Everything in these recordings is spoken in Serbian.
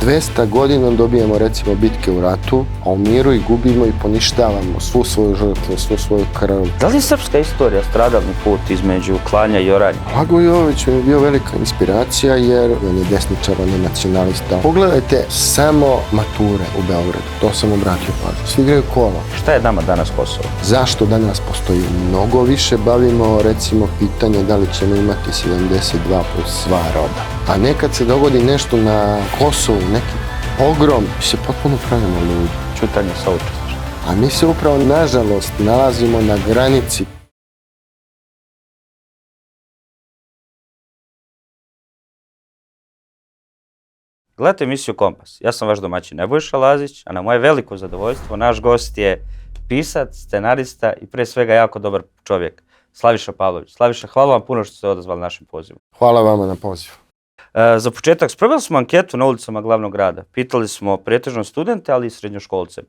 200 godina dobijemo recimo bitke u ratu, a u miru i gubimo i poništavamo svu svoju žrtvu, svu svoju krv. Da li je srpska istorija stradalni put između klanja i oranja? Blago Jovović mi je bio velika inspiracija jer on je desničar, on je nacionalista. Pogledajte samo mature u Beogradu, to sam obratio pažnju. Svi igraju kola. Šta je nama danas Kosovo? Zašto danas postoji mnogo više bavimo recimo pitanje da li ćemo imati 72 plus 2 roda. A nekad se dogodi nešto na Kosovu, neki pogrom, se potpuno pravimo ljudi. Ćutanje saučešća. A mi se upravo, nažalost, nalazimo na granici. Gledajte emisiju Kompas. Ja sam vaš domaćin Nebojša Lazić, a na moje veliko zadovoljstvo naš gost je pisac, scenarista i pre svega jako dobar čovjek, Slaviša Pavlović. Slaviša, hvala vam puno što ste odazvali našem pozivu. Hvala vama na pozivu. Za početak, sproveli smo anketu na ulicama glavnog grada. Pitali smo pretežno studente, ali i srednjoškolce.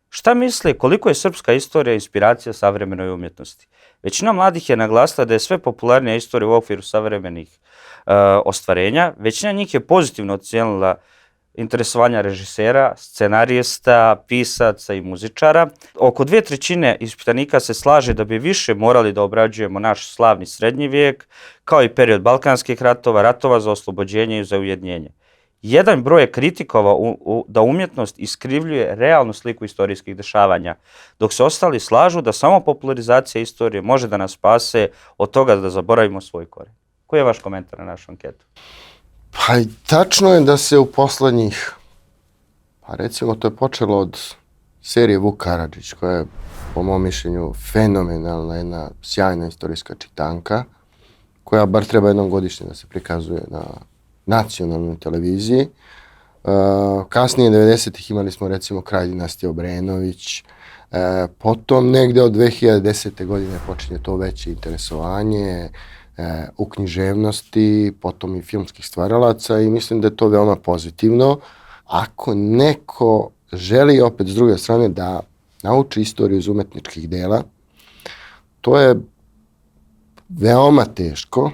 Šta misle koliko je srpska istorija inspiracija savremenoj umjetnosti? Većina mladih je naglasila da je sve popularnija istorija u okviru savremenih ostvarenja. Većina njih je pozitivno ocijenila interesovanja režisera, scenarista, pisaca i muzičara. Oko 2/3 ispitanika se slaže da bi više morali da obrađujemo naš slavni srednji vijek, kao i period Balkanskih ratova, ratova za oslobođenje i za ujedinjenje. Jedan broj je kritikovao da umjetnost iskrivljuje realnu sliku istorijskih dešavanja, dok se ostali slažu da samo popularizacija istorije može da nas spase od toga da zaboravimo svoj koren. Koji je vaš komentar na našu anketu? Pa tačno je da se u poslednjih, pa recimo to je počelo od serije Vuk Karadžić, koja je po mom mišljenju fenomenalna, jedna sjajna istorijska čitanka, koja bar treba jednom godišnje da se prikazuje na nacionalnoj televiziji. Kasnije 90-ih imali smo recimo Kralj dinastije Obrenović, potom negde od 2010. godine počinje to veće interesovanje u književnosti, potom i filmskih stvaralaca i mislim da je to veoma pozitivno. Ako neko želi opet s druge strane da nauči istoriju iz umetničkih dela, to je veoma teško,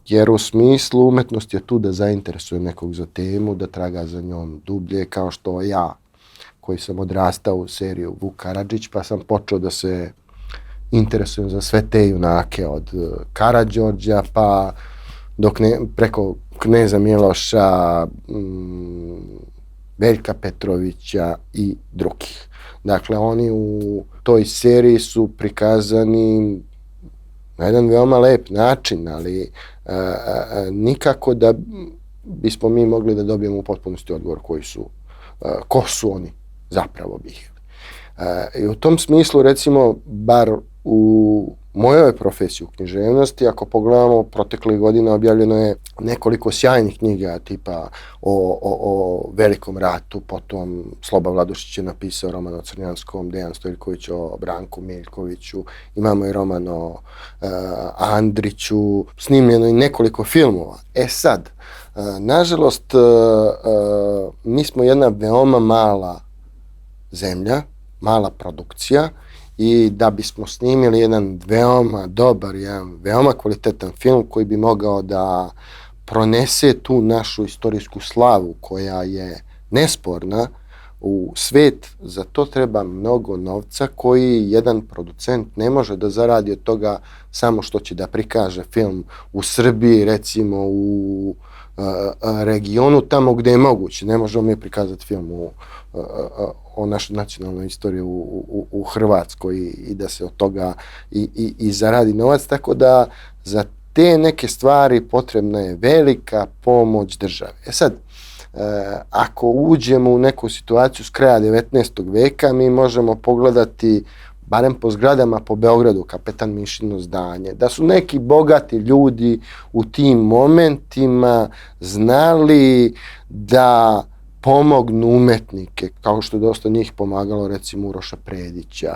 jer u smislu umetnost je tu da zainteresuje nekog za temu, da traga za njom dublje, kao što ja, koji sam odrastao u seriju Vuk Karadžić, pa sam počeo da se interesujem za sve te junake, od Karađorđa pa preko kneza Miloša, Veljka Petrovića i drugih. Dakle, oni u toj seriji su prikazani na jedan veoma lep način, ali nikako da bismo mi mogli da dobijemo u potpunosti odgovor ko su oni zapravo bili. I u tom smislu, recimo, bar u mojoj profesiji u književnosti, ako pogledamo, proteklih godina objavljeno je nekoliko sjajnih knjiga tipa o Velikom ratu, potom Sloba Vladušić je napisao roman o Crnjanskom, Dejan Stojljković o Branku Miljkoviću, imamo i roman o Andriću, snimljeno i nekoliko filmova. Sad, nažalost, mi smo jedna veoma mala zemlja, mala produkcija, i da bismo snimili jedan veoma dobar, jedan veoma kvalitetan film koji bi mogao da pronese tu našu istorijsku slavu koja je nesporna u svet, za to treba mnogo novca koji jedan producent ne može da zaradi od toga samo što će da prikaže film u Srbiji, recimo u regionu, tamo gde je moguće. Ne možemo mi prikazati film o našoj nacionalnoj istoriji u Hrvatskoj i da se od toga i zaradi novac, tako da za te neke stvari potrebna je velika pomoć države. Sad, ako uđemo u neku situaciju s kraja 19. veka, mi možemo pogledati barem po zgradama po Beogradu, Kapetan Mišino zdanje, da su neki bogati ljudi u tim momentima znali da pomognu umetnike, kao što je dosta njih pomagalo recimo Uroša Predića,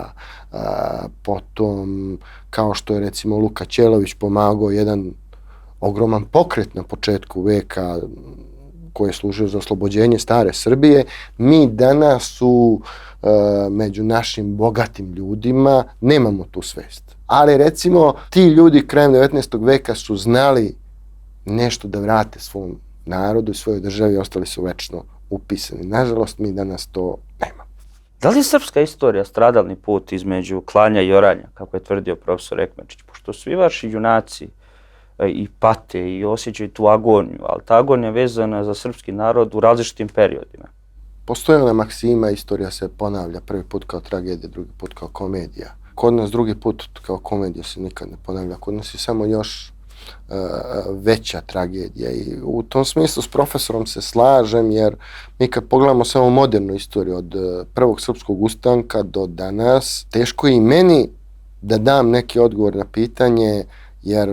potom kao što je recimo Luka Ćelović pomagao jedan ogroman pokret na početku veka koji je služio za oslobođenje stare Srbije. Mi danas među našim bogatim ljudima nemamo tu svest. Ali recimo ti ljudi krajem 19. veka su znali nešto da vrate svom narodu i svojoj državi i ostali su večno upisani. Nažalost, mi danas to nema. Da li je srpska istorija stradalni put između klanja i oranja, kako je tvrdio profesor Ekmečić? Pošto svi vaši junaci i pate i osjećaju tu agoniju, ali ta agonija je vezana za srpski narod u različitim periodima. Postoji ona maksima, istorija se ponavlja, prvi put kao tragedija, drugi put kao komedija. Kod nas drugi put kao komedija se nikad ne ponavlja, kod nas je samo još veća tragedija i u tom smislu s profesorom se slažem, jer mi kad pogledamo samo modernu istoriju od prvog srpskog ustanka do danas, teško je i meni da dam neki odgovor na pitanje, jer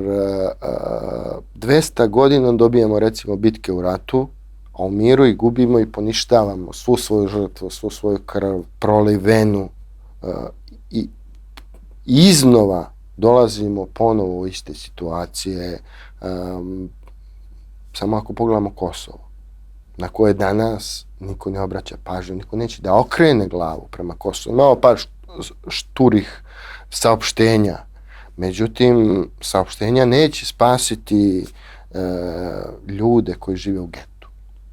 200 godina dobijemo recimo bitke u ratu, a u miru i gubimo i poništavamo svu svoju žrtvu, svu svoju krv, prolivenu i iznova dolazimo ponovo u iste situacije. Samo ako pogledamo Kosovo, na koje danas niko ne obraća pažnju, niko neće da okrene glavu prema Kosovu. Imamo par šturih saopštenja, međutim, saopštenja neće spasiti ljude koji žive u getu.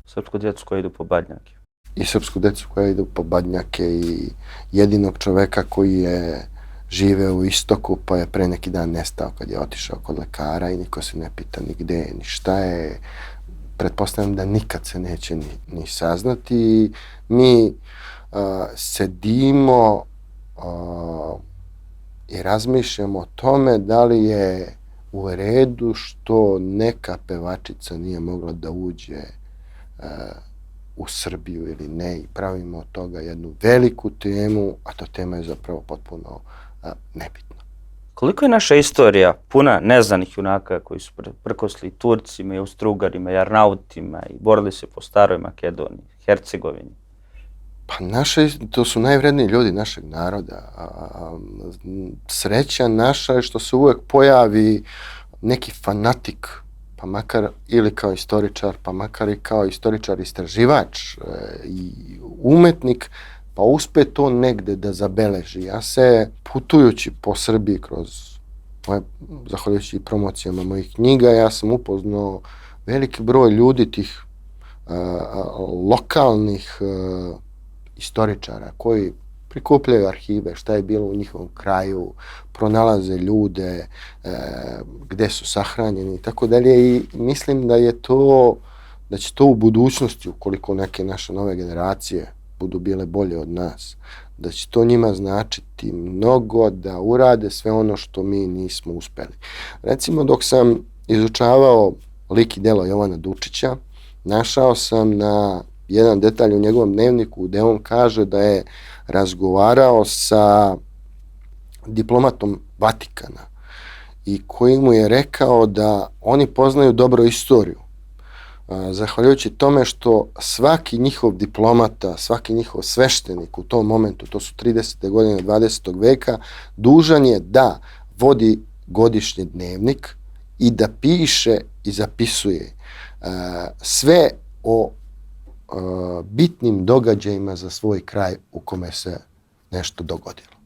Srpsku djecu koja idu po badnjake. I srpsku djecu koja idu po badnjake i jedinog čoveka koji je žive u istoku, pa je pre neki dan nestao kad je otišao kod lekara i niko se ne pita ni gde je, ni šta je. Pretpostavljam da nikad se neće ni saznati. Mi sedimo i razmišljamo o tome da li je u redu što neka pevačica nije mogla da uđe u Srbiju ili ne i pravimo od toga jednu veliku temu, a ta tema je zapravo potpuno nebitna. Koliko je naša istorija puna neznanih junaka koji su prkosli Turcima i Austrougarima i Arnautima i borili se po staroj Makedoniji, Hercegovini? Pa to su najvredniji ljudi našeg naroda. Sreća naša je što se uvek pojavi neki fanatik, pa makar ili kao istoričar, pa makar i kao istoričar istraživač i umetnik, pa uspe to negde da zabeleži. Ja se putujući po Srbiji zahvaljujući promocijama mojih knjiga, ja sam upoznao veliki broj ljudi, tih lokalnih istoričara koji prikupljaju arhive, šta je bilo u njihovom kraju, pronalaze ljude, gde su sahranjeni i tako dalje. I mislim da će to u budućnosti, ukoliko neke naše nove generacije budu bile bolje od nas, da će to njima značiti mnogo da urade sve ono što mi nismo uspeli. Recimo, dok sam izučavao lik i delo Jovana Dučića, našao sam na jedan detalj u njegovom dnevniku gde on kaže da je razgovarao sa diplomatom Vatikana i koji mu je rekao da oni poznaju dobro istoriju. Zahvaljujući tome što svaki njihov diplomata, svaki njihov sveštenik u tom momentu, to su 30. godine 20. veka, dužan je da vodi godišnji dnevnik i da piše i zapisuje sve o bitnim događajima za svoj kraj u kome se nešto dogodilo.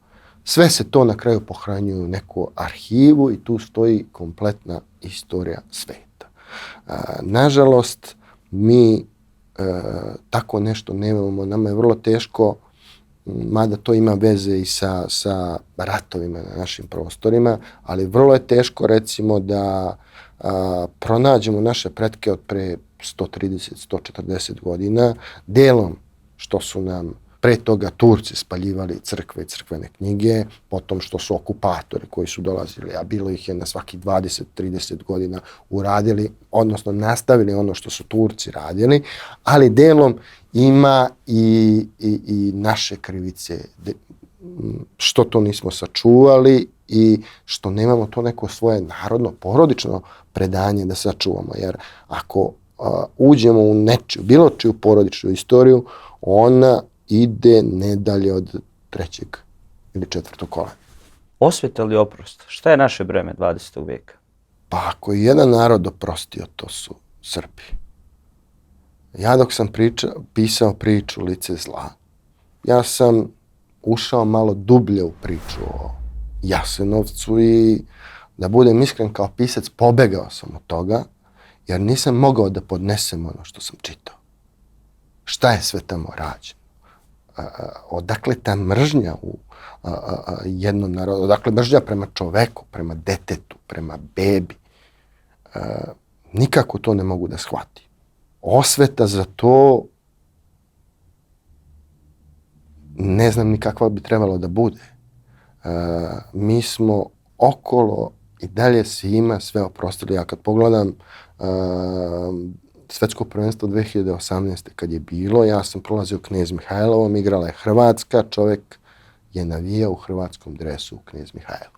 Sve se to na kraju pohranjuje u neku arhivu i tu stoji kompletna istorija sveta. Nažalost, mi tako nešto nemamo. Nama je vrlo teško, mada to ima veze i sa ratovima na našim prostorima, ali vrlo je teško recimo da pronađemo naše pretke od pre 130-140 godina, delom što su nam pre toga Turci spaljivali crkve i crkvene knjige, potom što su okupatori koji su dolazili, a bilo ih je na svaki 20-30 godina, uradili, odnosno nastavili ono što su Turci radili, ali delom ima i naše krivice, što to nismo sačuvali i što nemamo to neko svoje narodno, porodično predanje da sačuvamo, jer ako uđemo u bilo čiju porodičnu istoriju, ona ide ne dalje od 3. ili 4. kolena. Osveta ili oprost? Šta je naše breme 20. veka? Pa ako je jedan narod oprostio, to su Srbi. Ja dok sam pisao priču Lice zla, ja sam ušao malo dublje u priču o Jasenovcu i da budem iskren kao pisac, pobegao sam od toga, jer nisam mogao da podnesem ono što sam čitao. šta je sve tamo rađeno. Odakle ta mržnja u jednom narodu, odakle mržnja prema čoveku, prema detetu, prema bebi. Nikako to ne mogu da shvatim. Osveta za to ne znam ni kakva bi trebalo da bude. Mi smo okolo i dalje svima sve oprostili. Ja kad pogledam svetsko prvenstvo 2018. kad je bilo, ja sam prolazio Knez Mihajlovom, igrala je Hrvatska, čovjek je navijao u hrvatskom dresu u Knez Mihajlovu.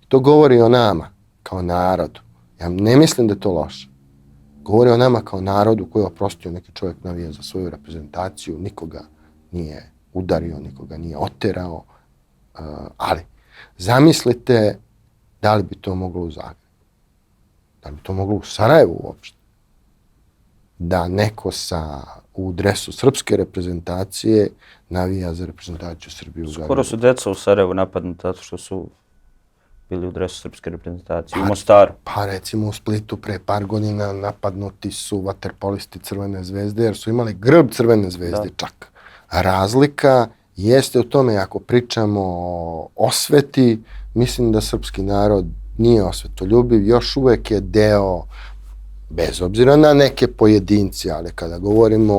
I to govori o nama, kao narodu. Ja ne mislim da je to loše. Govori o nama kao narodu koji je oprostio, neki čovjek navija za svoju reprezentaciju, nikoga nije udario, nikoga nije oterao. Ali zamislite da li bi to moglo u Zagrebu. Da li bi to moglo u Sarajevu uopšte. Da neko u dresu srpske reprezentacije navija za reprezentaciju Srbije u Zagrebu. Skoro su deca u Sarajevu napadnuta zato što su bili u dresu srpske reprezentacije. U Mostaru. Pa recimo u Splitu pre par godina napadnuti su vaterpolisti Crvene zvezde jer su imali grb Crvene zvezde čak. Razlika jeste u tome, ako pričamo o osveti, mislim da srpski narod nije osvetoljubiv, još uvek je deo, bez obzira na neke pojedinci, ali kada govorimo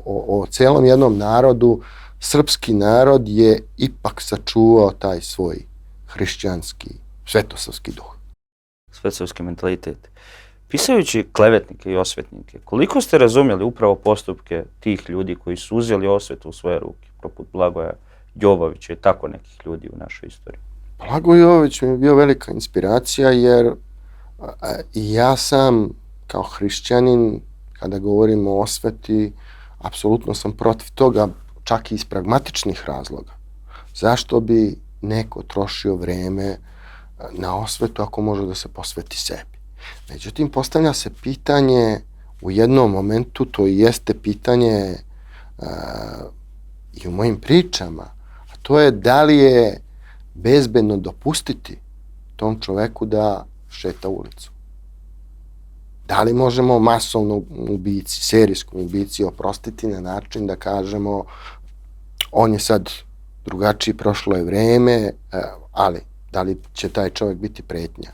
o celom jednom narodu, srpski narod je ipak sačuvao taj svoj hrišćanski, svetosavski duh. Svetosavski mentalitet. Pisajući Klevetnike i osvetnike, koliko ste razumjeli upravo postupke tih ljudi koji su uzeli osvetu u svoje ruke, poput Blagoja Jovovića i tako nekih ljudi u našoj istoriji? Blagoje Jovović mi je bio velika inspiracija jer ja sam kao hrišćanin, kada govorimo o osveti, apsolutno sam protiv toga, čak i iz pragmatičnih razloga. Zašto bi neko trošio vreme na osvetu ako može da se posveti sebi? Međutim, postavlja se pitanje u jednom momentu, to jeste pitanje i u mojim pričama, a to je da li je bezbedno dopustiti tom čoveku da šeta ulicu. Da li možemo masovno ubici, serijskom ubici oprostiti na način da kažemo on je sad drugačiji, prošlo je vreme, ali da li će taj čovjek biti pretnja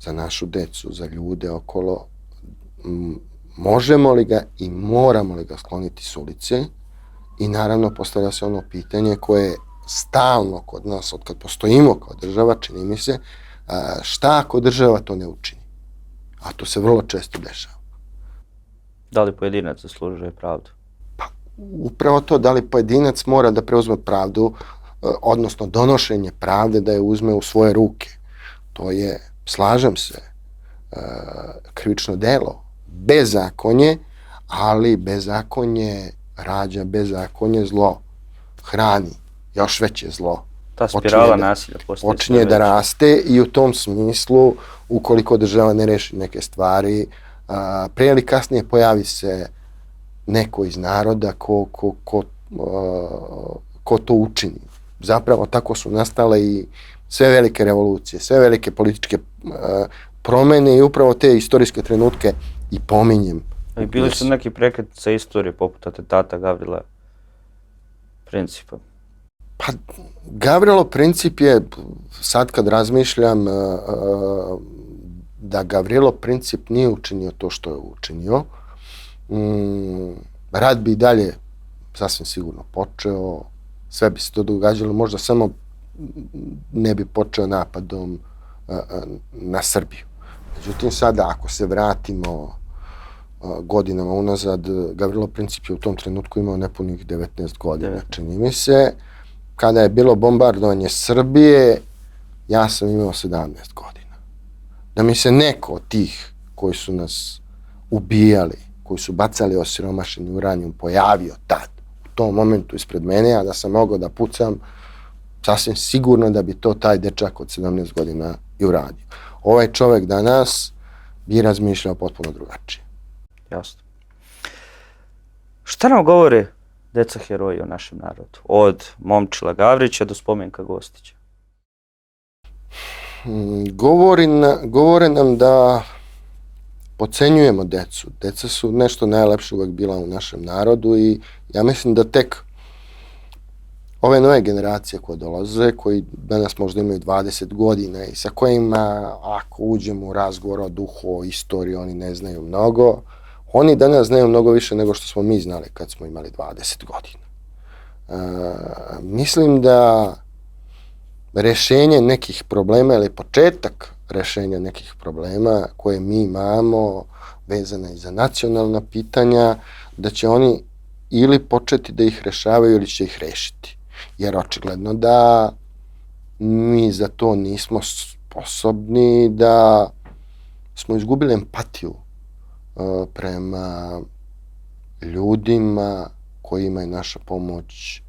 za našu decu, za ljude okolo? Možemo li ga i moramo li ga skloniti s ulice? I naravno postavlja se ono pitanje koje je stalno kod nas, od kad postojimo kao država, čini mi se, šta ako država to ne učini? A to se vrlo često dešava. Da li pojedinac zaslužuje pravdu? Pa, upravo to, da li pojedinac mora da preuzme pravdu, odnosno donošenje pravde da je uzme u svoje ruke. To je, slažem se, krivično delo, bezakonje, ali bezakonje rađa bezakonje zlo, hrani još veće zlo. Ta spirala nasilja počinje da raste i u tom smislu, ukoliko država ne reši neke stvari, prije ili kasnije pojavi se neko iz naroda ko to učini. Zapravo tako su nastale i sve velike revolucije, sve velike političke promene i upravo te istorijske trenutke i pominjem. I bili su neki prekretnice istorije poput atentata Gavrila Principa. Pa, Gavrilo Princip je, sad kad razmišljam, da Gavrilo Princip nije učinio to što je učinio, rat bi i dalje sasvim sigurno počeo, sve bi se to događalo, možda samo ne bi počeo napadom na Srbiju. Međutim, sada ako se vratimo godinama unazad, Gavrilo Princip je u tom trenutku imao nepunih 19 godina, čini mi se. Kada je bilo bombardovanje Srbije, ja sam imao 17 godina. Da mi se neko od tih koji su nas ubijali, koji su bacali osiromašeni uranijum, pojavio tad, u tom momentu ispred mene, a da sam mogao da pucam, sasvim sigurno da bi to taj dečak od 17 godina i uradio. Ovaj čovek danas bi razmišljao potpuno drugačije. Jasno. Šta nam govore deca heroji o našem narodu? Od Momčila Gavrića do Spomenka Gostića. Govore nam da podcenjujemo decu. Deca su nešto najlepše uvek bila u našem narodu i ja mislim da tek ove nove generacije koje dolaze, koji danas možda imaju 20 godina i sa kojima, ako uđemo u razgovor o duhu, o istoriji, oni ne znaju mnogo, oni danas znaju mnogo više nego što smo mi znali kad smo imali 20 godina. Mislim da rešenje nekih problema ili početak rešenja nekih problema koje mi imamo vezane za nacionalna pitanja, da će oni ili početi da ih rešavaju ili će ih rešiti. Jer očigledno da mi za to nismo sposobni, da smo izgubili empatiju prema ljudima kojima je naša pomoć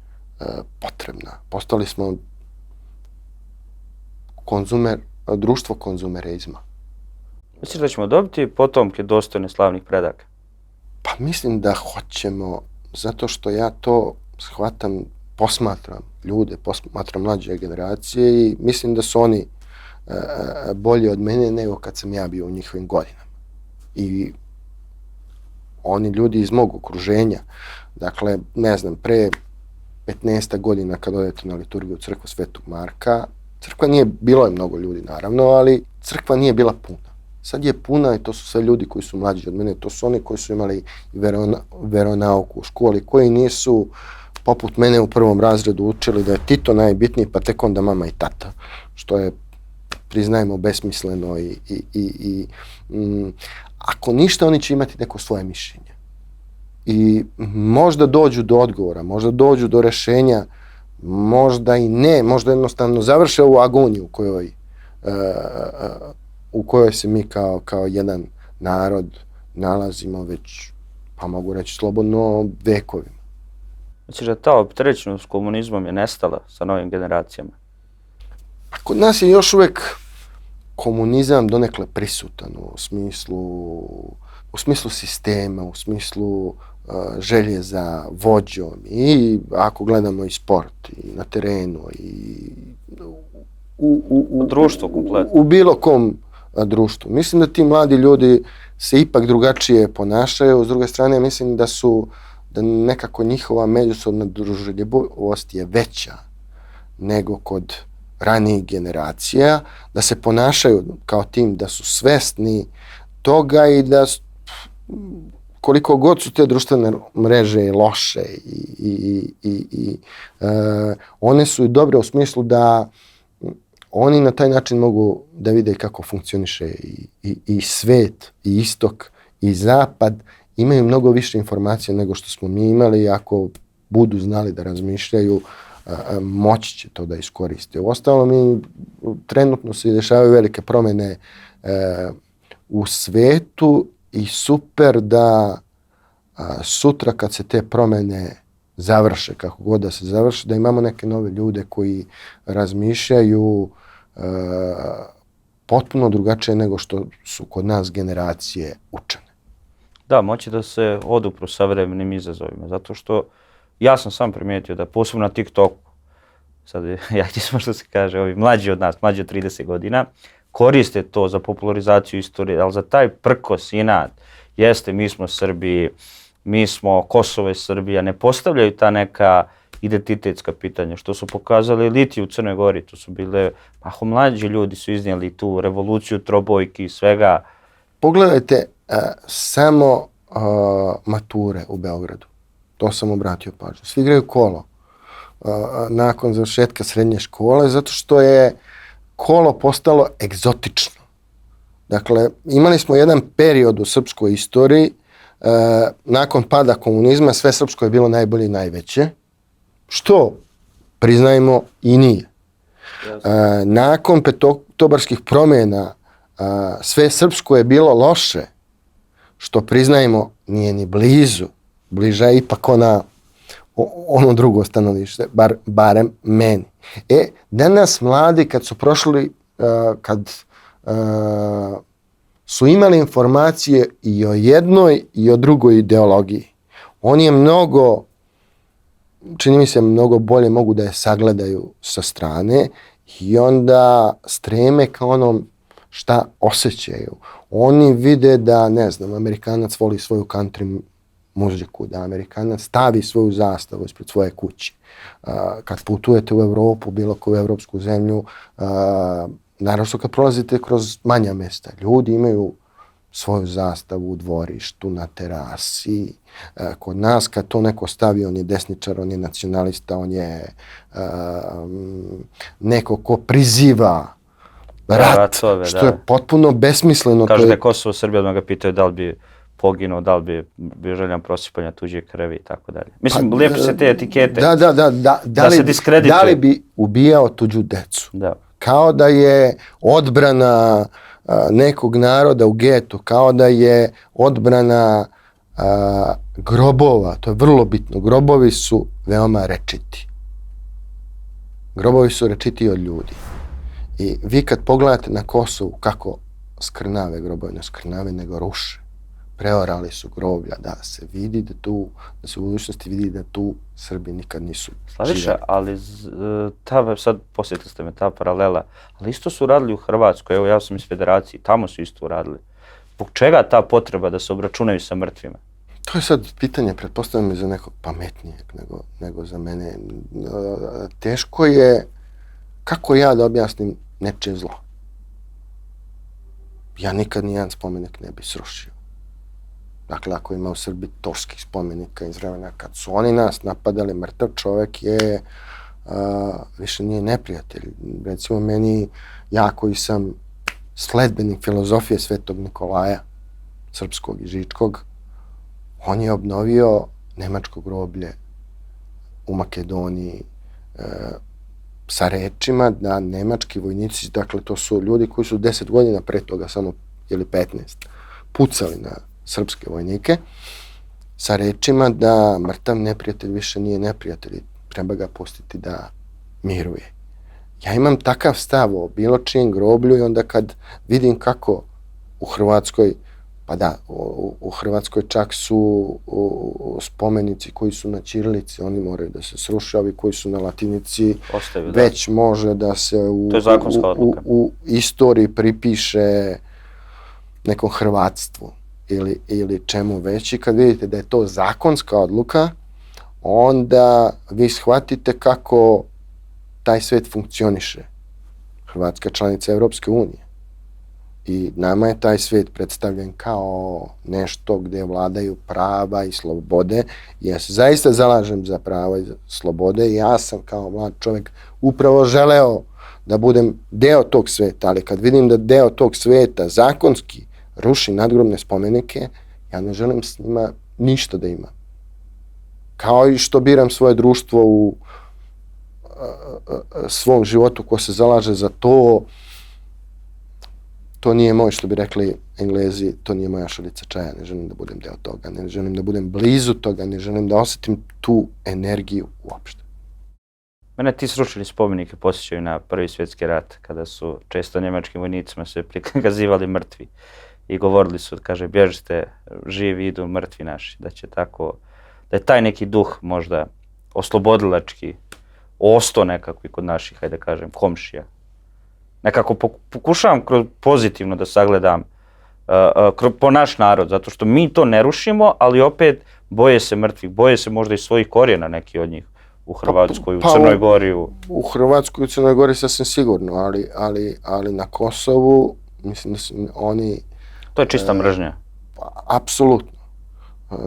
potrebna. Postali smo društvo konzumerizma. Misliš da ćemo dobiti potomke dostojne slavnih predaka? Pa mislim da hoćemo, zato što ja to shvatam, posmatram ljude, posmatram mlađe generacije i mislim da su oni bolji od mene nego kad sam ja bio u njihovim godinama. I oni ljudi iz mog okruženja, dakle, ne znam, pre 15 godina kad odete na liturgiju crkvu Svetog Marka, crkva nije, bilo je mnogo ljudi naravno, ali crkva nije bila puna. Sad je puna i to su sve ljudi koji su mlađi od mene, to su oni koji su imali veronauku u školi, koji nisu poput mene u prvom razredu učili da je Tito najbitniji, pa tek onda mama i tata, što je, priznajmo, besmisleno i ako ništa, oni će imati neko svoje mišljenje. I možda dođu do odgovora, možda dođu do rešenja, možda i ne, možda jednostavno završe ovu agoniju u kojoj se mi kao jedan narod nalazimo već, pa mogu reći slobodno, vekovima. Misliš da ta opterećenost komunizmom je nestala sa novim generacijama? Pa kod nas je još uvek komunizam donekle prisutan u smislu sistema, u smislu želje za vođom i ako gledamo i sport i na terenu i u društvu kompletno. U bilo kom društvu. Mislim da ti mladi ljudi se ipak drugačije ponašaju, s druge strane mislim da nekako njihova međusobna druželjubivost je veća nego kod ranijih generacija, da se ponašaju kao tim, da su svesni toga i da koliko god su te društvene mreže loše i one su dobre u smislu da oni na taj način mogu da vide kako funkcioniše i svet, i istok, i zapad, imaju mnogo više informacija nego što smo mi imali, ako budu znali da razmišljaju, moći će to da iskoriste. Uostalom, trenutno se dešavaju velike promjene u svetu i super da sutra kad se te promjene završe, kako god da se završe, da imamo neke nove ljude koji razmišljaju potpuno drugačije nego što su kod nas generacije učene. Da, moći da se odupru savremenim izazovima, zato što ja sam sam primijetio da posebno na TikToku, sad smo što se kaže, ovi mlađi od nas, mlađi od 30 godina, koriste to za popularizaciju istorije, ali za taj prkos, inat, jeste, mi smo Srbi, mi smo Kosovo je Srbija, ne postavljaju ta neka identitetska pitanja, što su pokazali eliti u Crnoj Gori, to su bile, mlađi ljudi su iznijeli tu revoluciju trobojki i svega. Pogledajte samo mature u Beogradu, to sam obratio pažnju. Svi igraju kolo nakon završetka srednje škole, zato što je kolo postalo egzotično. Dakle, imali smo jedan period u srpskoj istoriji, nakon pada komunizma, sve srpsko je bilo najbolje i najveće, što, priznajmo, i nije. Nakon petooktobarskih promjena, sve srpsko je bilo loše, što, priznajmo, nije ni blizu. Bliža je ipak ono drugo stanovište, barem meni. Danas mladi kad su prošli, kad su imali informacije i o jednoj i o drugoj ideologiji, oni je mnogo, čini mi se, mnogo bolje mogu da je sagledaju sa strane i onda streme ka onom šta osjećaju. Oni vide da, ne znam, Amerikanac voli svoju country muziku, da Amerikanac stavi svoju zastavu ispred svoje kuće. Kad putujete u Evropu, bilo koju evropsku zemlju, naravno kad prolazite kroz manja mesta, ljudi imaju svoju zastavu u dvorištu, na terasi. Kod nas kad to neko stavi, on je desničar, on je nacionalista, on je neko ko priziva rat, što je potpuno besmisleno. Kaže da je Kosovo, Srbija, da ga pitaju da li bi poginuo, da li bi bio željan prosipanja tuđe krvi i tako dalje. Mislim, lijepo se te etikete da se diskredituje. Da li bi ubijao tuđu decu? Da. Kao da je odbrana nekog naroda u getu, kao da je odbrana grobova, to je vrlo bitno. Grobovi su veoma rečiti. Grobovi su rečiti od ljudi. I vi kad pogledate na Kosovu kako skrnave grobovi, ne skrnave nego ruše. Preorali su groblja, da se vidi da tu, da se u budućnosti vidi da tu Srbi nikad nisu Slaviša, ali sad posjetili ste me ta paralela, ali isto su radili u Hrvatskoj, evo ja sam iz Federacije, tamo su isto uradili. Zbog čega ta potreba da se obračunaju sa mrtvima? To je sad pitanje, pretpostavljam, za nekog pametnijeg nego za mene. Teško je, kako ja da objasnim nečije zlo? Ja nikad nijedan spomenik ne bi srušio. Dakle, ako ima u Srbiji torskih spomenika iz vremena kad su oni nas napadali, mrtav čovek je, više nije neprijatelj. Recimo meni, ja koji sam sledbenik filozofije Svetog Nikolaja, srpskog i žičkog, on je obnovio nemačko groblje u Makedoniji sa rečima da nemački vojnici, dakle to su ljudi koji su 10 godina pre toga, samo ili 15, pucali na srpske vojnike, sa rečima da mrtav neprijatelj više nije neprijatelj, treba ga pustiti da miruje. Ja imam takav stav o bilo čijem groblju i onda kad vidim kako u Hrvatskoj, pa da, u Hrvatskoj čak su spomenici koji su na ćirilici, oni moraju da se sruše, ovi koji su na latinici već može da se u istoriji pripiše nekom hrvatstvu ili čemu već. I kad vidite da je to zakonska odluka, onda vi shvatite kako taj svet funkcioniše. Hrvatska članica Evropske unije. I nama je taj svet predstavljen kao nešto gdje vladaju prava i slobode. Ja se zaista zalažem za prava i slobode i ja sam kao mlad čovjek upravo želeo da budem deo tog sveta, ali kad vidim da deo tog sveta zakonski ruši nadgrobne spomenike, ja ne želim s njima ništa da imam. Kao i što biram svoje društvo u svom životu ko se zalaže za to, to nije moj, što bi rekli Englezi, to nije moja šalica čaja, ne želim da budem deo toga, ne želim da budem blizu toga, ne želim da osjetim tu energiju uopšte. Mene ti srušili spomenike posjećaju na Prvi svjetski rat, kada su često njemačkim vojnicima se prikazivali mrtvi i govorili su, kaže, bježite, živi idu, mrtvi naši, da će tako, da je taj neki duh možda oslobodilački ostao nekako i kod naših, hajde da kažem, komšija. Nekako pokušavam pozitivno da sagledam po naš narod, zato što mi to ne rušimo, ali opet boje se mrtvih, boje se možda i svojih korijena neki od njih u Hrvatskoj, u Crnoj Gori. U Hrvatskoj i u Crnoj Gori sasvim sigurno, ali na Kosovu, mislim da su oni... To je čista mržnja. Apsolutno.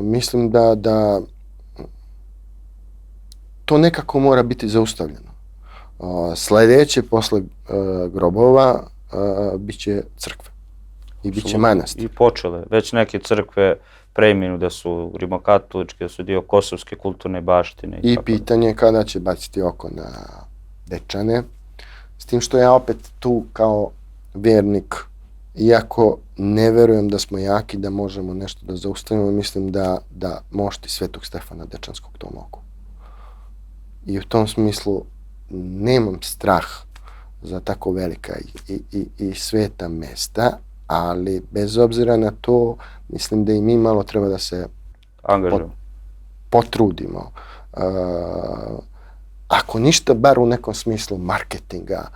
Mislim da to nekako mora biti zaustavljeno. Sljedeće posle grobova bit će crkve i bit će manastir. I počele. Već neke crkve preimenu da su rimokatoličke, da su dio kosovske kulturne baštine. I pitanje je kada će baciti oko na Dečane. S tim što ja opet tu kao vjernik, iako ne verujem da smo jaki, da možemo nešto da zaustavimo, mislim da mošti Svetog Stefana Dečanskog tom oku. I u tom smislu nemam strah za tako velika i sveta mesta, ali bez obzira na to, mislim da i mi malo treba da se potrudimo. Ako ništa, bar u nekom smislu marketinga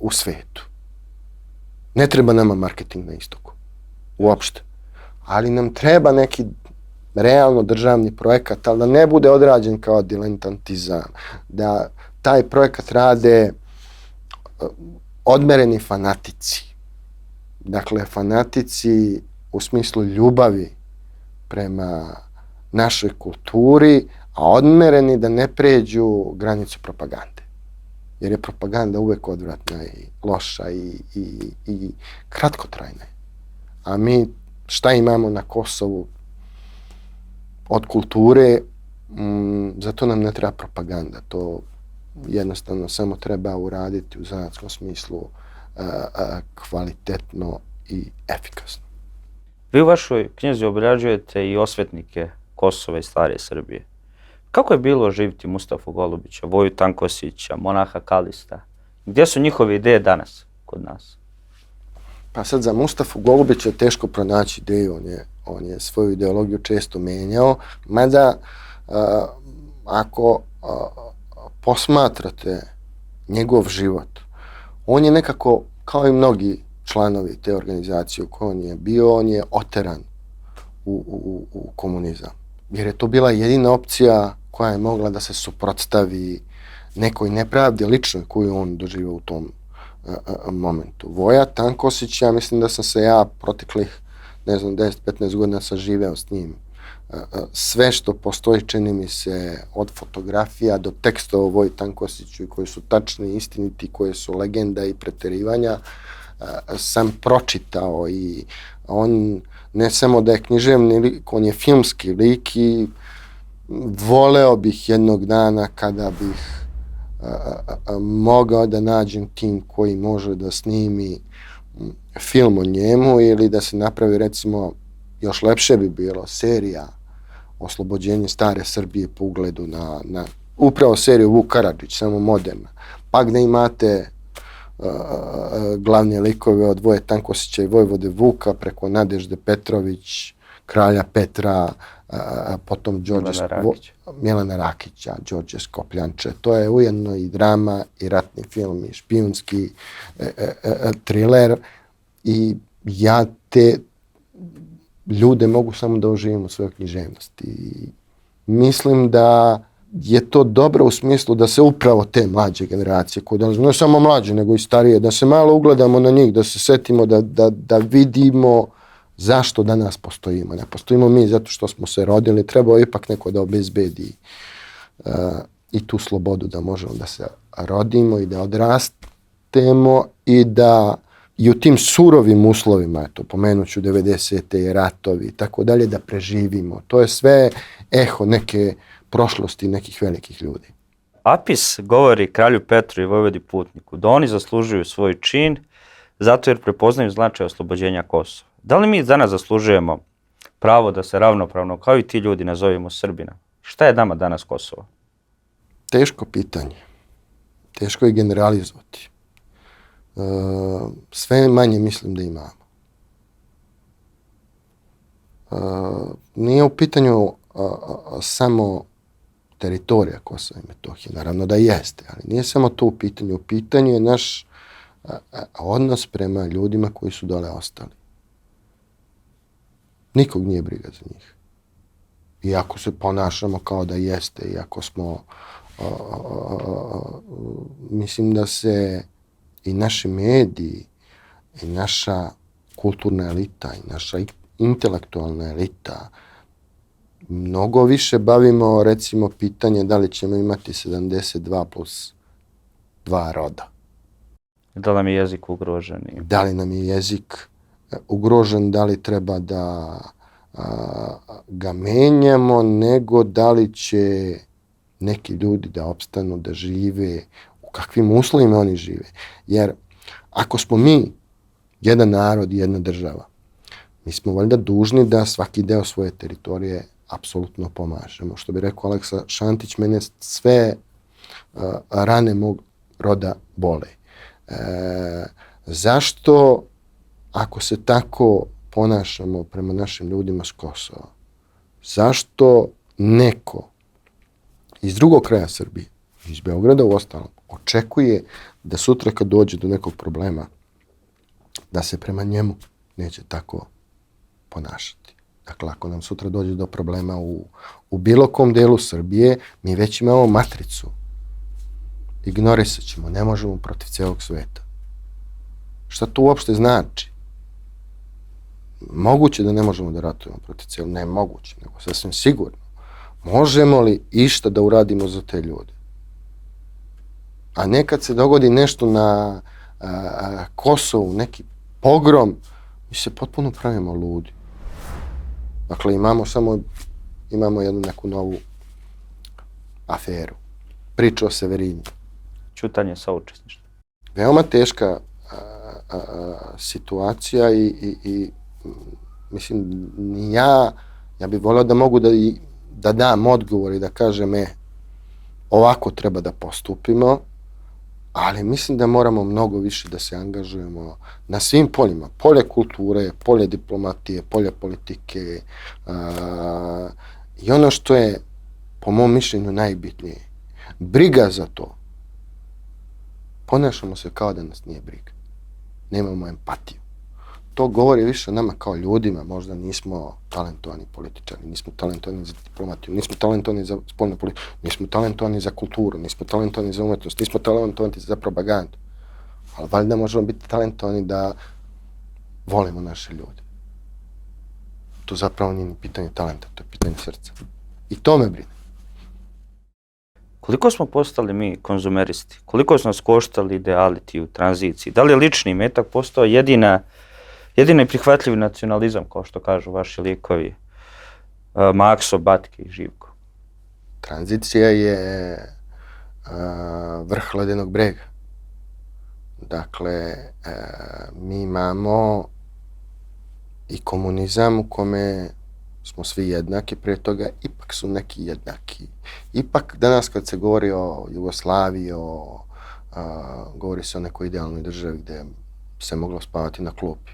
u svetu. Ne treba nama marketing na istoku. uopšte. Ali nam treba neki realno državni projekat, ali da ne bude odrađen kao diletantizam, da taj projekat rade odmereni fanatici. Dakle, fanatici u smislu ljubavi prema našoj kulturi, a odmereni da ne pređu granicu propagande. Jer je propaganda uvek odvratna i loša i kratkotrajna. A mi šta imamo na Kosovu od kulture, zato nam ne treba propaganda. To jednostavno samo treba uraditi u zanatskom smislu kvalitetno i efikasno. Vi u vašoj knjizi obrađujete i osvetnike Kosova i stare Srbije. Kako je bilo živjeti Mustafu Golubića, Voju Tankosića, Monaha Kalista? Gdje su njihove ideje danas kod nas? Pa sad za Mustafu Golubića je teško pronaći ideju, on je svoju ideologiju često menjao, mada ako posmatrate njegov život, on je nekako, kao i mnogi članovi te organizacije u kojoj on je bio, on je oteran u komunizam. Jer je to bila jedina opcija koja je mogla da se suprotstavi nekoj nepravdi ličnoj koju on doživio u tom momentu. Voja Tankosić, ja mislim da sam se ja proteklih, 10-15 godina sam živeo s njim. Sve što postoji, čini mi se, od fotografija do tekstova o Voji Tankosiću koji su tačni, istiniti, koje su legenda i preterivanja, sam pročitao i on ne samo da je književni lik, on je filmski lik i voleo bih jednog dana kada bih mogao da nađem tim koji može da snimi film o njemu ili da se napravi, recimo, još lepše bi bilo serija Oslobođenje stare Srbije po ugledu na upravo seriju Vuk Karadžić, samo moderna. Pa gde imate glavne likove od Voje Tankosića i Vojvode Vuka preko Nadežde Petrović, Kralja Petra, potom Milana Rakića, Đorđe Skopljanče. To je ujedno i drama, i ratni film, i špijunski triler. I ja te ljude mogu samo da oživim u svojoj književnosti. I mislim da je to dobro u smislu da se upravo te mlađe generacije, koje danas, ne samo mlađe, nego i starije, da se malo ugledamo na njih, da se setimo, da vidimo zašto danas postojimo. Ne postojimo mi zato što smo se rodili, trebao ipak neko da obezbedi i tu slobodu da možemo da se rodimo i da odrastemo i da i u tim surovim uslovima, eto, pomenuću 90. i ratovi i tako dalje, da preživimo. To je sve eho neke prošlosti nekih velikih ljudi. Apis govori kralju Petru i vojvodi Putniku da oni zaslužuju svoj čin zato jer prepoznaju značaj oslobođenja Kosova. Da li mi danas zaslužujemo pravo da se ravnopravno, kao i ti ljudi, nazovemo Srbina? Šta je nama danas Kosovo? Teško pitanje. Teško je generalizovati. Sve manje mislim da imamo. Nije u pitanju samo teritorija Kosova i Metohije, naravno da jeste, ali nije samo to u pitanju. U pitanju je naš odnos prema ljudima koji su dole ostali. Nikog nije briga za njih. Iako se ponašamo kao da jeste, iako smo, mislim da se i naši mediji, i naša kulturna elita, i naša intelektualna elita mnogo više bavimo, recimo, pitanje da li ćemo imati 72 plus 2 roda. Da li nam je jezik ugrožen? Da li nam je jezik ugrožen, da li treba da ga menjamo, nego da li će neki ljudi da opstanu, da žive, u kakvim uslovima oni žive. Jer ako smo mi jedan narod i jedna država, mi smo valjda dužni da svaki deo svoje teritorije apsolutno pomažemo. Što bi rekao Aleksa Šantić, mene sve rane mog roda bole. Zašto, ako se tako ponašamo prema našim ljudima s Kosova, zašto neko iz drugog kraja Srbije, iz Beograda u ostalom, očekuje da sutra kad dođe do nekog problema, da se prema njemu neće tako ponašati. Dakle, ako nam sutra dođe do problema u bilo kom delu Srbije, mi već imamo matricu. Ignorisat ćemo, ne možemo protiv cijelog sveta. Šta to uopšte znači? Moguće da ne možemo da ratujemo protiv cijelog, ne moguće, nego sasvim sigurno. Možemo li išta da uradimo za te ljude? A nekad se dogodi nešto na Kosovu, neki pogrom, mi se potpuno pravimo ludi. Dakle, imamo jednu neku novu aferu. Priča o Severini. Ćutanje saučesništva. Veoma teška situacija i mislim, ja bih volio da mogu da dam odgovor i da kažem ovako treba da postupimo, ali mislim da moramo mnogo više da se angažujemo na svim poljima. Polje kulture, polje diplomatije, polje politike i ono što je, po mom mišljenju, najbitnije. Briga za to. Ponašamo se kao da nas nije briga. Nemamo empatiju. To govori više o nama kao ljudima. Možda nismo talentovani političari, nismo talentovani za diplomatiju, nismo talentovani za spoljnu politiku, nismo talentovani za kulturu, nismo talentovani za umetnost, nismo talentovani za propagandu. Ali valjda možemo biti talentovani da volimo naše ljude. To zapravo nije ni pitanje talenta, to je pitanje srca. I to me brine. Koliko smo postali mi konzumeristi? Koliko su nas koštali idealiti u tranziciji? Da li je lični imetak postao jedini prihvatljivi nacionalizam, kao što kažu vaši likovi, Makso, Batke i Živko? Tranzicija je vrh ledenog brega. Dakle, mi imamo i komunizam u kome smo svi jednaki, prije toga ipak su neki jednaki. Ipak danas kad se govori o Jugoslaviji, govori se o nekoj idealnoj državi gdje se moglo spavati na klupi.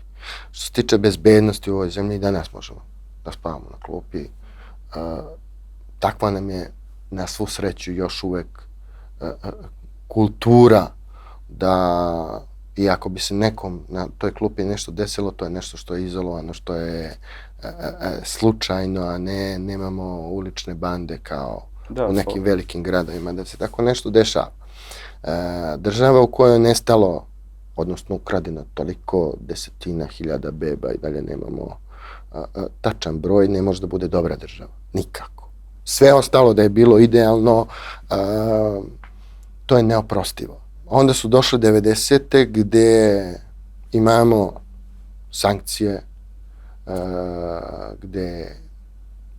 Što se tiče bezbednosti u ovoj zemlji, i danas možemo da spavamo na klupi. Takva nam je, na svu sreću, još uvek kultura da, iako bi se nekom na toj klupi nešto desilo, to je nešto što je izolovano, što je slučajno, a nemamo ulične bande kao u nekim velikim gradovima, da se tako nešto dešava. Država u kojoj je nestalo, odnosno ukradeno toliko desetina hiljada beba i dalje nemamo tačan broj, ne može da bude dobra država. Nikako. Sve ostalo da je bilo idealno, to je neoprostivo. Onda su došle 90. gde imamo sankcije, gde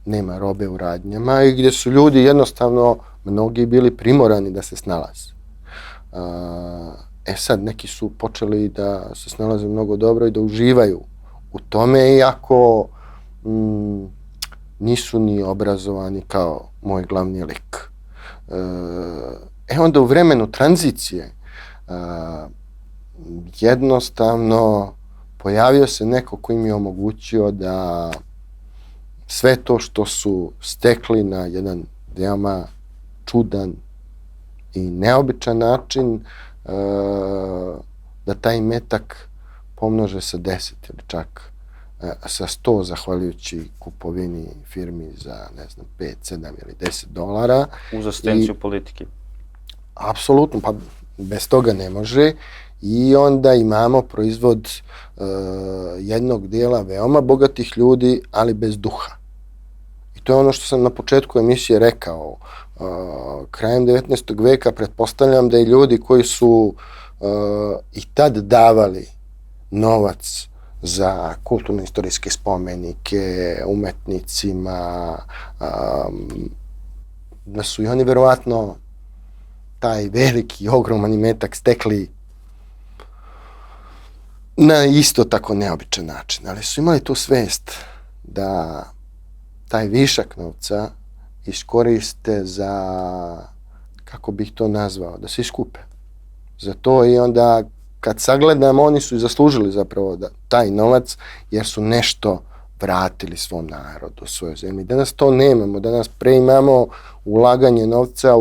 nema robe u radnjama i gdje su ljudi jednostavno, mnogi bili primorani da se snalaze. Sad, neki su počeli da se snalaze mnogo dobro i da uživaju u tome, iako nisu ni obrazovani kao moj glavni lik. Onda u vremenu tranzicije jednostavno pojavio se neko koji im je omogućio da sve to što su stekli na jedan veoma čudan i neobičan način, da taj imetak pomnože sa 10 ili čak sa 100 zahvaljujući kupovini firmi za, ne znam, 5, 7 ili $10. Uz asistenciju politike. Apsolutno, pa bez toga ne može. I onda imamo proizvod jednog dijela veoma bogatih ljudi, ali bez duha. I to je ono što sam na početku emisije rekao. Krajem 19. veka pretpostavljam da i ljudi koji su i tad davali novac za kulturno-istorijske spomenike, umetnicima, da su i oni verovatno taj veliki, ogroman imetak stekli na isto tako neobičan način. Ali su imali tu svest da taj višak novca iskoriste za, kako bih to nazvao, da se iskupe. Za to i onda kad sagledamo, oni su i zaslužili zapravo taj novac jer su nešto vratili svom narodu, svojoj zemlji. Danas to nemamo. Danas pre imamo ulaganje novca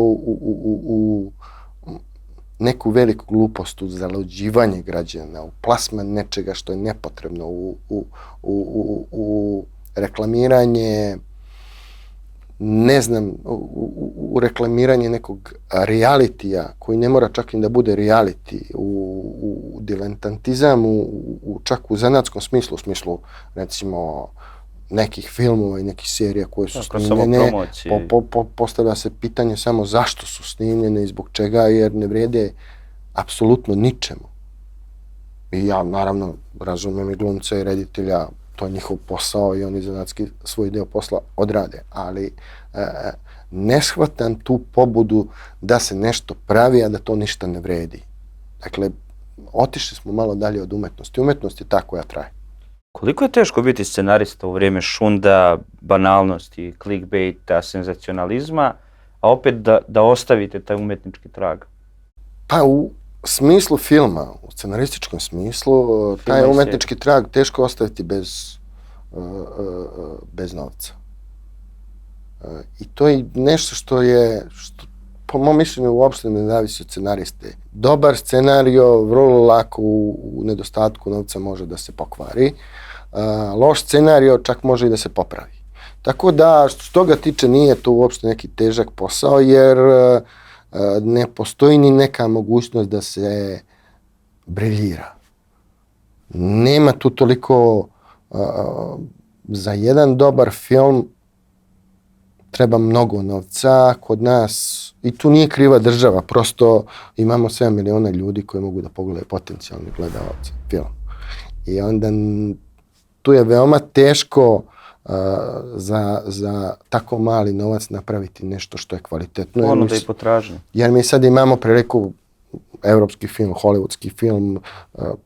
neku veliku glupost, u zaluđivanje građana, u plasman nečega što je nepotrebno, u reklamiranje, ne znam, u reklamiranje nekog realitija koji ne mora čak i da bude reality, u diletantizam, čak u zanatskom smislu, recimo nekih filmova i nekih serija koje su snimljene, postavlja se pitanje samo zašto su snimljene i zbog čega, jer ne vrijede apsolutno ničemu. I ja, naravno, razumem i glumca i reditelja, to je njihov posao i oni zanatski svoj deo posla odrade, ali ne shvatam tu pobudu da se nešto pravi, a da to ništa ne vredi. Dakle, otišli smo malo dalje od umetnosti. Umetnost je ta koja traje. Koliko je teško biti scenarista u vrijeme šunda, banalnosti, clickbaita, senzacionalizma, a opet da ostavite taj umetnički trag? Pa u smislu filma, u scenarističkom smislu, taj umetnički trag teško ostaviti bez novca. I to je nešto što je, po mom mišljenju, uopšte ne zavisi od scenariste. Dobar scenario vrlo lako u nedostatku novca može da se pokvari. Loš scenario čak može i da se popravi. Tako da, što se toga tiče, nije to uopšte neki težak posao, jer ne postoji ni neka mogućnost da se briljira. Nema tu toliko, za jedan dobar film treba mnogo novca kod nas, i tu nije kriva država, prosto imamo 7 miliona ljudi koji mogu da pogledaju, potencijalni gledalci film. I onda tu je veoma teško za tako mali novac napraviti nešto što je kvalitetno. Ponuda i potražnja. Jer mi sad imamo priliku, evropski film, hollywoodski film,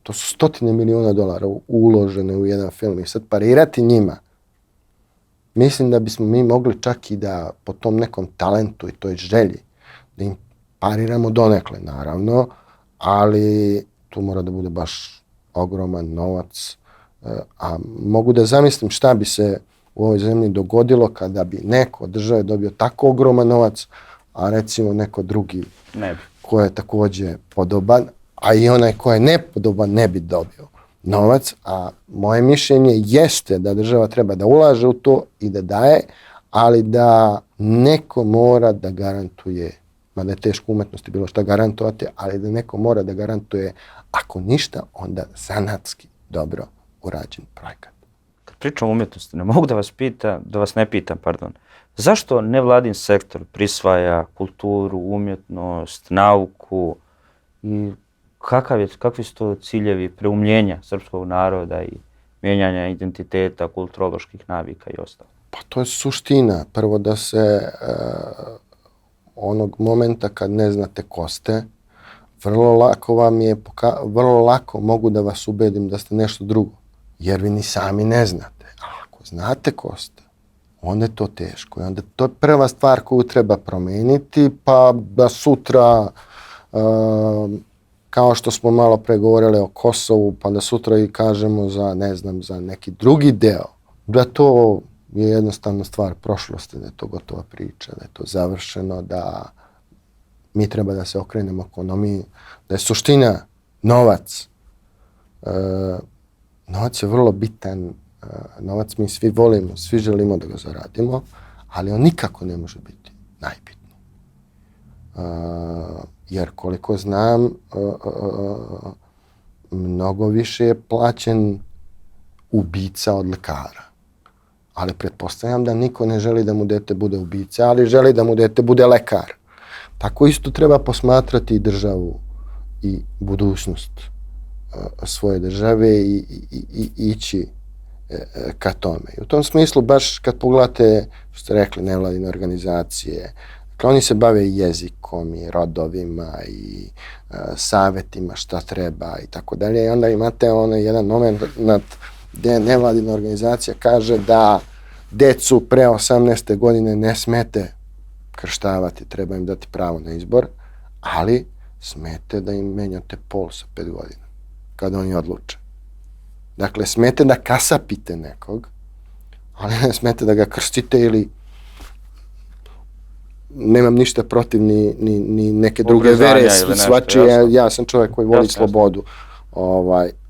to su $100 miliona uložene u jedan film i sad parirati njima. Mislim da bismo mi mogli čak i da po tom nekom talentu i toj želji da im pariramo donekle, naravno, ali tu mora da bude baš ogroman novac. A mogu da zamislim šta bi se u ovoj zemlji dogodilo kada bi neko od države dobio tako ogroman novac, a recimo neko drugi ko je takođe podoban, a i onaj ko je nepodoban ne bi dobio novac. A moje mišljenje jeste da država treba da ulaže u to i da daje, ali da neko mora da garantuje, mada je teško umetnosti bilo šta garantovati, ali da neko mora da garantuje, ako ništa, onda zanatski dobro urađen projekat. Kad pričam o umjetnosti, ne mogu da vas ne pitam, zašto nevladin sektor prisvaja kulturu, umjetnost, nauku i kakvi su to ciljevi preumljenja srpskog naroda i mijenjanja identiteta, kulturoloških navika i ostalo? Pa to je suština. Prvo da se onog momenta kad ne znate ko ste, vrlo lako mogu da vas ubedim da ste nešto drugo. Jer vi ni sami ne znate. A ako znate ko ste, onda je to teško. I onda to je prva stvar koju treba promeniti, pa da sutra, kao što smo malo pregovorili o Kosovu, pa da sutra i kažemo za neki drugi deo, da to je jednostavno stvar prošlosti, da je to gotova priča, da je to završeno, da mi treba da se okrenemo ekonomiji, da je suština novac. Novac je vrlo bitan, novac mi svi volimo, svi želimo da ga zaradimo, ali on nikako ne može biti najbitniji. Jer koliko znam, mnogo više je plaćen ubica od lekara. Ali pretpostavljam da niko ne želi da mu dete bude ubica, ali želi da mu dete bude lekar. Tako isto treba posmatrati i državu i budućnost svoje države i ići ka tome. I u tom smislu, baš kad pogledate, što ste rekli, nevladine organizacije, dakle, oni se bave i jezikom i rodovima i savjetima šta treba i tako dalje. I onda imate jedan moment gde nevladina organizacija kaže da decu pre 18. godine ne smete krštavati, treba im dati pravo na izbor, ali smete da im menjate pol sa 5 godina, kada oni odluče. Dakle, smete da kasapite nekog, ali ne smete da ga krstite ili nemam ništa protiv ni neke druge Ubrzanja vere, ili nešto, svačije, jasno. ja sam čovjek koji voli Jasno, jasno. slobodu.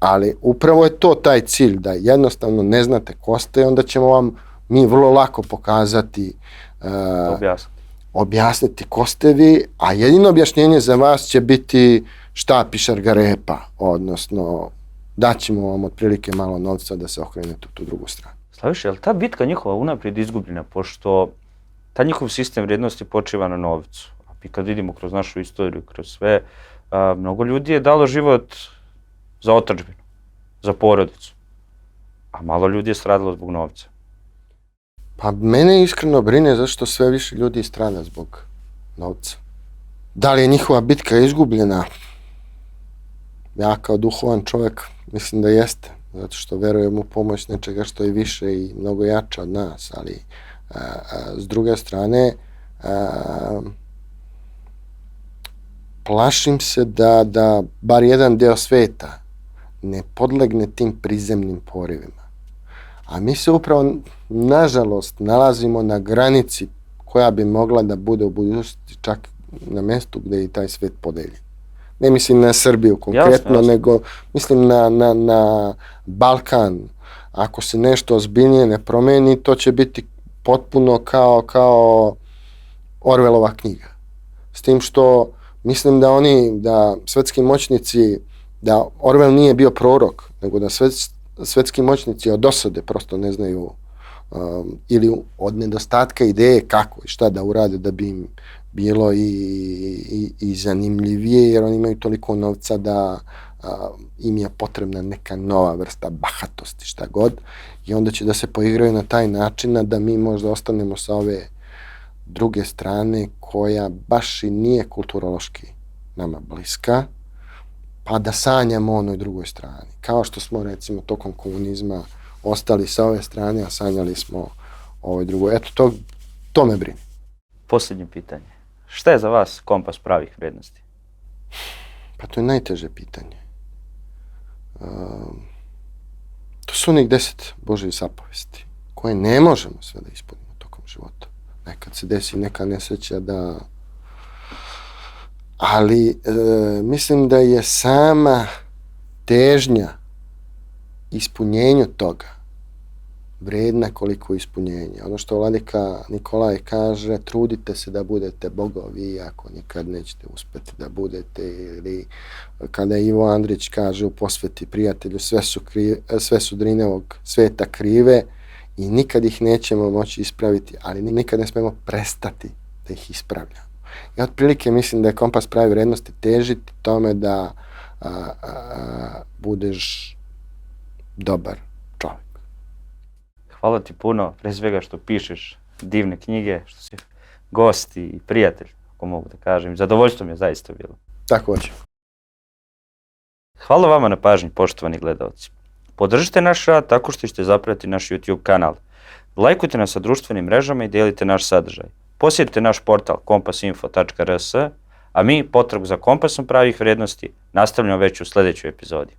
Ali upravo je to taj cilj, da jednostavno ne znate ko ste, onda ćemo vam mi vrlo lako pokazati, objasniti ko ste vi, a jedino objašnjenje za vas će biti štap i šargarepa, odnosno daćemo vam otprilike malo novca da se okrenete u tu drugu stranu. Slaviša, je li ta bitka njihova unaprijed izgubljena, pošto ta njihov sistem vrijednosti počiva na novcu? A mi kad vidimo kroz našu istoriju, kroz sve, mnogo ljudi je dalo život za otadžbinu, za porodicu, a malo ljudi je stradalo zbog novca. Pa mene iskreno brine zašto sve više ljudi strada zbog novca. Da li je njihova bitka izgubljena? Ja kao duhovan čovjek mislim da jeste, zato što verujem u pomoć nečega što je više i mnogo jače od nas, ali s druge strane plašim se da bar jedan deo sveta ne podlegne tim prizemnim porivima. A mi se upravo, nažalost, nalazimo na granici koja bi mogla da bude u budućnosti čak na mjestu gdje je i taj svet podeljen. Ne mislim na Srbiju konkretno, jasno. Nego mislim na Balkan. Ako se nešto ozbiljnije ne promeni, to će biti potpuno kao Orwellova knjiga. S tim što mislim da svetski moćnici, da Orwell nije bio prorok, nego da svetski moćnici od dosade prosto ne znaju ili od nedostatka ideje kako i šta da urade da bi im bilo i zanimljivije, jer oni imaju toliko novca da im je potrebna neka nova vrsta bahatosti, šta god, i onda će da se poigraju na taj način da mi možda ostanemo sa ove druge strane koja baš i nije kulturološki nama bliska, pa da sanjamo o onoj drugoj strani. Kao što smo recimo tokom komunizma ostali sa ove strane, a sanjali smo o ovoj drugoj. Eto, to me brine. Posljednje pitanje. Šta je za vas kompas pravih vrijednosti? Pa to je najteže pitanje. To su onih 10 Božjih zapovesti koje ne možemo sve da ispunimo tokom života. Nekad se desi neka nesreća ali mislim da je sama težnja ispunjenju toga vredna koliko ispunjenje. Ono što vladika Nikolaj kaže, trudite se da budete bogovi, ako nikad nećete uspjeti da budete, ili kada Ivo Andrić kaže u posveti prijatelju, sve su Drinevog sveta krive i nikad ih nećemo moći ispraviti, ali nikad ne smemo prestati da ih ispravljamo. I otprilike mislim da je kompas pravi vrednosti težiti tome da budeš dobar čovjek. Hvala ti puno, pre svega što pišeš divne knjige, što si gost i prijatelj, ako mogu da kažem. Zadovoljstvo mi je zaista bilo. Također. Hvala vama na pažnji, poštovani gledalci. Podržite naš rad tako što ćete zapratiti naš YouTube kanal. Lajkujte nas sa društvenim mrežama i dijelite naš sadržaj. Posjetite naš portal kompasinfo.rs, a mi potragu za kompasom pravih vrijednosti nastavljamo već u sljedećoj epizodi.